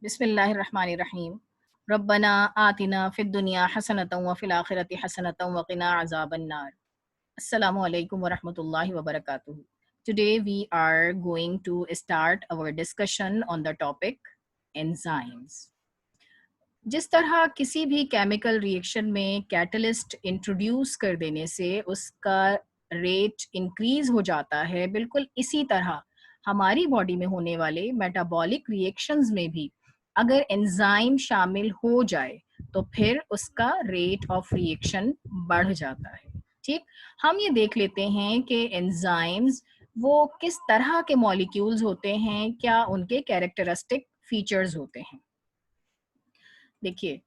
बिस्मिल्लाहिर्रहमानिर्रहीम। रब्बना आतिना फिद दुनिया हसनतम व फिल आखिरति हसनतम व क़िना अज़ाबन्नार। अस्सलामु अलैकुम व रहमतुल्लाहि व बरकातुहू। Today we are going to start our discussion on the topic enzymes. जिस तरह किसी भी केमिकल रिएक्शन में कैटलिस्ट इंट्रोड्यूस कर देने से उसका रेट इंक्रीज हो जाता है, बिल्कुल इसी तरह हमारी बॉडी में होने वाले मेटाबॉलिक रिएक्शंस में भी अगर एंजाइम शामिल हो जाए तो फिर उसका रेट ऑफ रिएक्शन बढ़ जाता है। ठीक, हम ये देख लेते हैं कि एंजाइम्स वो किस तरह के मॉलिक्यूल्स होते हैं, क्या उनके कैरेक्टरिस्टिक फीचर्स होते हैं। देखिए,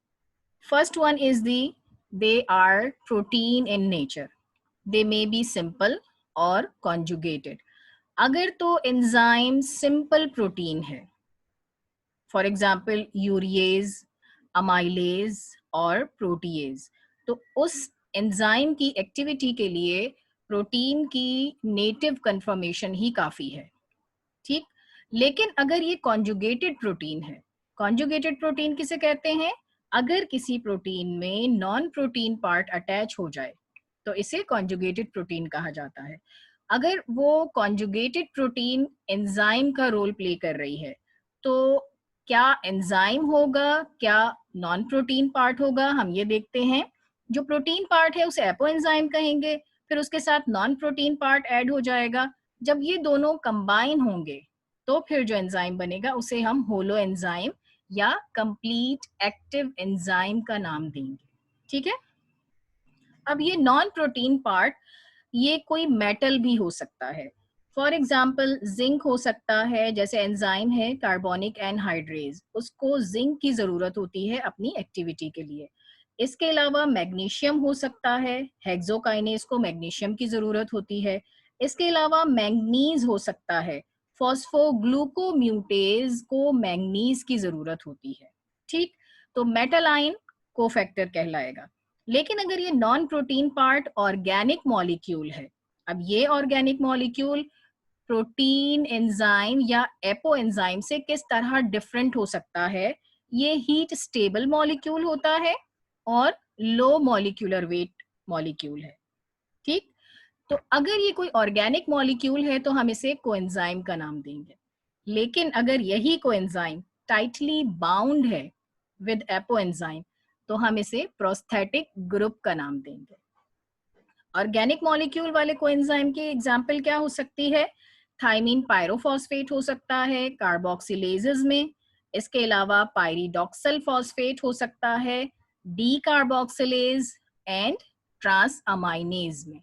first one is they are protein in nature. They may be simple और कॉन्जुगेटेड। अगर तो एंजाइम सिंपल प्रोटीन है, फॉर एग्जाम्पल यूरिएज, अमाइलेज और प्रोटीएज, तो उस एंजाइम की एक्टिविटी के लिए प्रोटीन की नेटिव कन्फर्मेशन ही काफ़ी है। ठीक, लेकिन अगर ये कॉन्जुगेटेड प्रोटीन है, कॉन्जुगेटेड प्रोटीन किसे कहते हैं? अगर किसी प्रोटीन में नॉन प्रोटीन पार्ट अटैच हो जाए तो इसे कॉन्जुगेटेड प्रोटीन कहा जाता है। अगर वो कॉन्जुगेटेड प्रोटीन एंजाइम का रोल प्ले कर रही है तो क्या एंजाइम होगा, क्या नॉन प्रोटीन पार्ट होगा, हम ये देखते हैं। जो प्रोटीन पार्ट है उसे एपोएंजाइम कहेंगे, फिर उसके साथ नॉन प्रोटीन पार्ट ऐड हो जाएगा। जब ये दोनों कंबाइन होंगे तो फिर जो एंजाइम बनेगा उसे हम होलो एंजाइम या कंप्लीट एक्टिव एंजाइम का नाम देंगे। ठीक है, अब ये नॉन प्रोटीन पार्ट ये कोई मेटल भी हो सकता है। फॉर एग्जाम्पल जिंक हो सकता है, जैसे एंजाइम है कार्बोनिक एनहाइड्रेज, उसको जिंक की जरूरत होती है अपनी एक्टिविटी के लिए। इसके अलावा मैग्नीशियम हो सकता है, हेक्सोकाइनेज को मैग्नीशियम की जरूरत होती है। इसके अलावा मैंगनीज हो सकता है, फॉस्फोग्लूकोम्यूटेज को मैंगनीज की जरूरत होती है। ठीक, तो मेटल आयन कोफैक्टर कहलाएगा। लेकिन अगर ये non protein part organic molecule है, अब ये ऑर्गेनिक मॉलिक्यूल प्रोटीन एंजाइम या एपो एंजाइम से किस तरह डिफरेंट हो सकता है? ये हीट स्टेबल मॉलिक्यूल होता है और लो मॉलिक्यूलर वेट मॉलिक्यूल है। ठीक, तो अगर ये कोई ऑर्गेनिक मॉलिक्यूल है तो हम इसे कोएंजाइम का नाम देंगे। लेकिन अगर यही कोएंजाइम टाइटली बाउंड है विद एपो एंजाइम तो हम इसे प्रोस्थेटिक ग्रुप का नाम देंगे। ऑर्गेनिक मॉलिक्यूल वाले कोएंजाइम की एग्जांपल क्या हो सकती है? थाइमीन पायरोफॉस्फेट हो सकता है कार्बोक्सिलेजेस में। इसके अलावा पायरिडॉक्सल फॉस्फेट हो सकता है decarboxylase and transaminase में।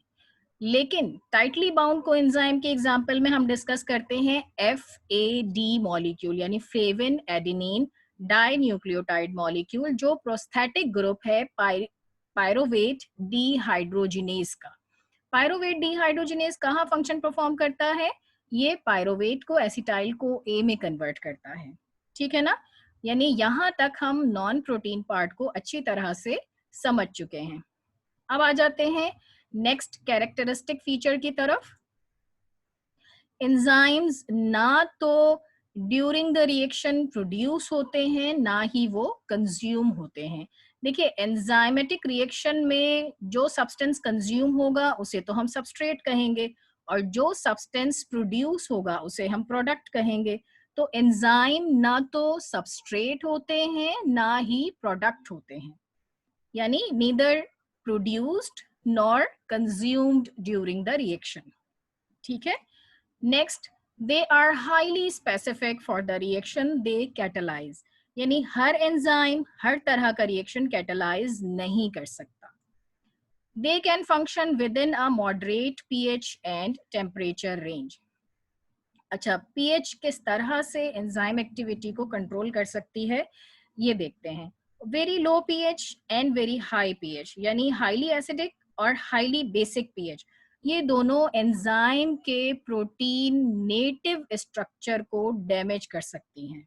लेकिन टाइटली बाउंड कोएंजाइम के एग्जांपल में हम डिस्कस करते हैं FAD मॉलिक्यूल, यानी flavin adenine dinucleotide molecule, जो प्रोस्थेटिक ग्रुप है पायरोवेट डीहाइड्रोजिनेज का। पायरोवेट डीहाइड्रोजिनेज कहाँ फंक्शन परफॉर्म करता है? ये पायरोवेट को एसिटाइल को ए में कन्वर्ट करता है। ठीक है ना, यानी यहाँ तक हम नॉन प्रोटीन पार्ट को अच्छी तरह से समझ चुके हैं। अब आ जाते हैं नेक्स्ट कैरेक्टरिस्टिक फीचर की तरफ। एंजाइम्स ना तो ड्यूरिंग द रिएक्शन प्रोड्यूस होते हैं, ना ही वो कंज्यूम होते हैं। देखिए, एंजाइमेटिक रिएक्शन में जो सब्सटेंस कंज्यूम होगा उसे तो हम सबस्ट्रेट कहेंगे और जो सब्सटेंस प्रोड्यूस होगा उसे हम प्रोडक्ट कहेंगे। तो एंजाइम ना तो सबस्ट्रेट होते हैं ना ही प्रोडक्ट होते हैं, यानी neither produced nor consumed during the reaction. ठीक है, next, they are highly specific for the reaction they catalyse, यानी हर एंजाइम हर तरह का रिएक्शन कैटलाइज नहीं कर सकता। They can function with in a moderate pH and temperature range. अच्छा, पीएच किस तरह से एंजाइम एक्टिविटी को कंट्रोल कर सकती है ये देखते हैं। Very low pH and very high pH, यानी हाईली एसिडिक और हाईली बेसिक पीएच, ये दोनों एंजाइम के प्रोटीन नेटिव स्ट्रक्चर को डैमेज कर सकती हैं।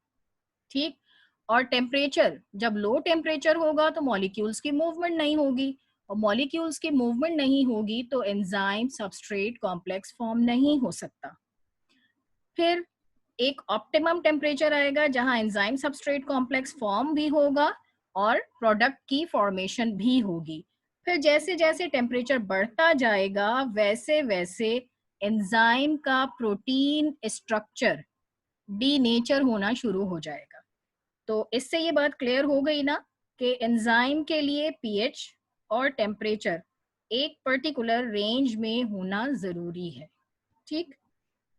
ठीक, और टेम्परेचर, जब लो टेम्परेचर होगा तो मॉलिक्यूल्स की मूवमेंट नहीं होगी, और मॉलिक्यूल्स की मूवमेंट नहीं होगी तो एंजाइम सबस्ट्रेट कॉम्प्लेक्स फॉर्म नहीं हो सकता। फिर एक ऑप्टिमम टेम्परेचर आएगा जहां एंजाइम सबस्ट्रेट कॉम्प्लेक्स फॉर्म भी होगा और प्रोडक्ट की फॉर्मेशन भी होगी। फिर जैसे जैसे टेम्परेचर बढ़ता जाएगा वैसे वैसे एंजाइम का प्रोटीन स्ट्रक्चर डीनेचर होना शुरू हो जाएगा। तो इससे ये बात क्लियर हो गई ना कि एंजाइम के लिए पीएच और टेम्परेचर एक पर्टिकुलर रेंज में होना ज़रूरी है। ठीक।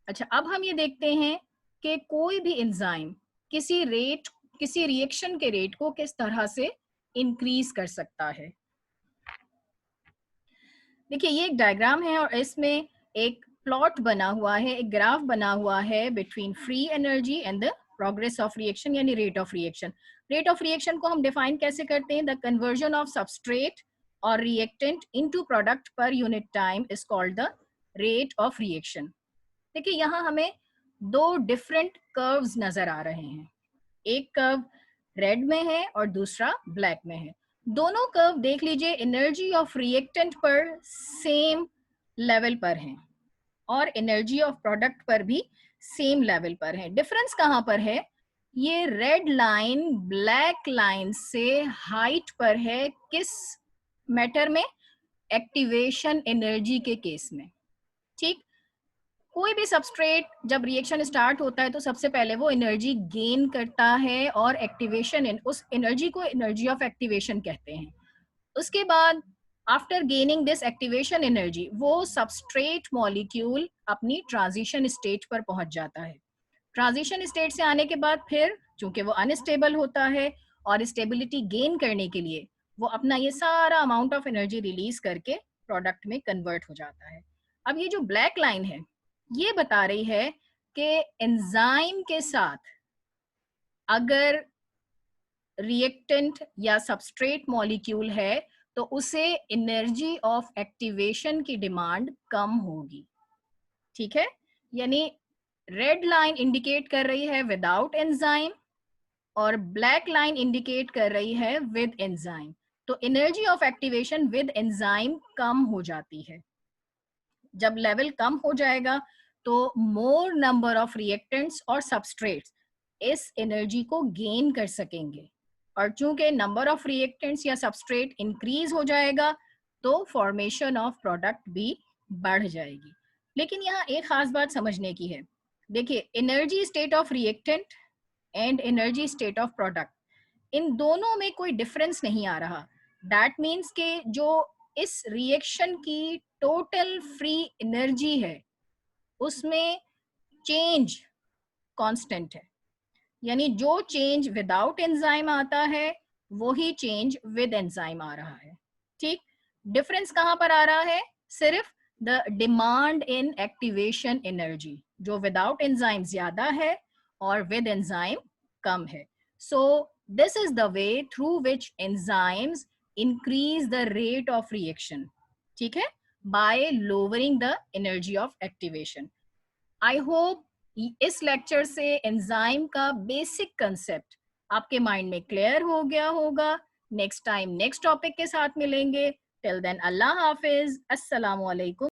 अच्छा, अब हम ये देखते हैं कि कोई भी एंजाइम किसी रिएक्शन के रेट को किस तरह से इंक्रीज कर सकता है। देखिए, ये एक डायग्राम है और इसमें एक प्लॉट बना हुआ है, एक ग्राफ बना हुआ है between free energy and the progress of reaction यानी rate of reaction. Rate of reaction को हम डिफाइन कैसे करते हैं? द कन्वर्जन ऑफ सबस्ट्रेट और reactant into product per unit time is called the rate of reaction. देखिए, यहाँ हमें दो डिफरेंट कर्व्स नजर आ रहे हैं। एक कर्व रेड में है और दूसरा ब्लैक में है। दोनों कर्व देख लीजिए, एनर्जी ऑफ रिएक्टेंट पर सेम लेवल पर हैं और एनर्जी ऑफ प्रोडक्ट पर भी सेम लेवल पर है। डिफरेंस कहाँ पर है? ये रेड लाइन ब्लैक लाइन से हाइट पर है। किस मैटर में? एक्टिवेशन एनर्जी के केस में। ठीक। कोई भी सबस्ट्रेट जब रिएक्शन स्टार्ट होता है तो सबसे पहले वो एनर्जी गेन करता है और एक्टिवेशन उस एनर्जी को एनर्जी ऑफ एक्टिवेशन कहते हैं। उसके बाद after gaining this activation energy वो सबस्ट्रेट मॉलिक्यूल अपनी ट्रांजिशन स्टेट पर पहुंच जाता है। ट्रांजिशन स्टेट से आने के बाद फिर चूंकि वो अनस्टेबल होता है और स्टेबिलिटी गेन करने के लिए वो अपना ये सारा अमाउंट ऑफ एनर्जी रिलीज करके प्रोडक्ट में कन्वर्ट हो जाता है। अब ये जो ब्लैक लाइन है ये बता रही है कि एंजाइम के साथ अगर रिएक्टेंट या सबस्ट्रेट मॉलिक्यूल है तो उसे एनर्जी ऑफ एक्टिवेशन की डिमांड कम होगी। ठीक है, यानी रेड लाइन इंडिकेट कर रही है विदाउट एंजाइम और ब्लैक लाइन इंडिकेट कर रही है विद एंजाइम। तो energy of activation with enzyme कम हो जाती है। जब लेवल कम हो जाएगा तो मोर नंबर ऑफ रिएक्टेंट्स और सबस्ट्रेट्स इस एनर्जी को गेन कर सकेंगे और चूंकि नंबर ऑफ रिएक्टेंट्स या सबस्ट्रेट इंक्रीज हो जाएगा तो फॉर्मेशन ऑफ प्रोडक्ट भी बढ़ जाएगी। लेकिन यहाँ एक खास बात समझने की है। देखिए, energy state of reactant and energy state of product, इन दोनों में कोई डिफरेंस नहीं आ रहा। दैट मीन्स के जो इस रिएक्शन की टोटल फ्री एनर्जी है उसमें चेंज कांस्टेंट है, यानी जो चेंज विदाउट एंजाइम आता है वो ही चेंज विद एंजाइम आ रहा है। ठीक। डिफरेंस कहां पर आ रहा है? सिर्फ the demand in activation energy, जो विदाउट एंजाइम ज्यादा है और विद एंजाइम कम है। So this is the way through which enzymes increase the rate of reaction. ठीक है, bye lowering the energy of activation. I hope इस लेक्चर से enzyme का बेसिक कंसेप्ट आपके माइंड में क्लियर हो गया होगा। नेक्स्ट टाइम नेक्स्ट टॉपिक के साथ मिलेंगे। टिल देन अल्लाह हाफिज, अस्सलामु अलैकुम।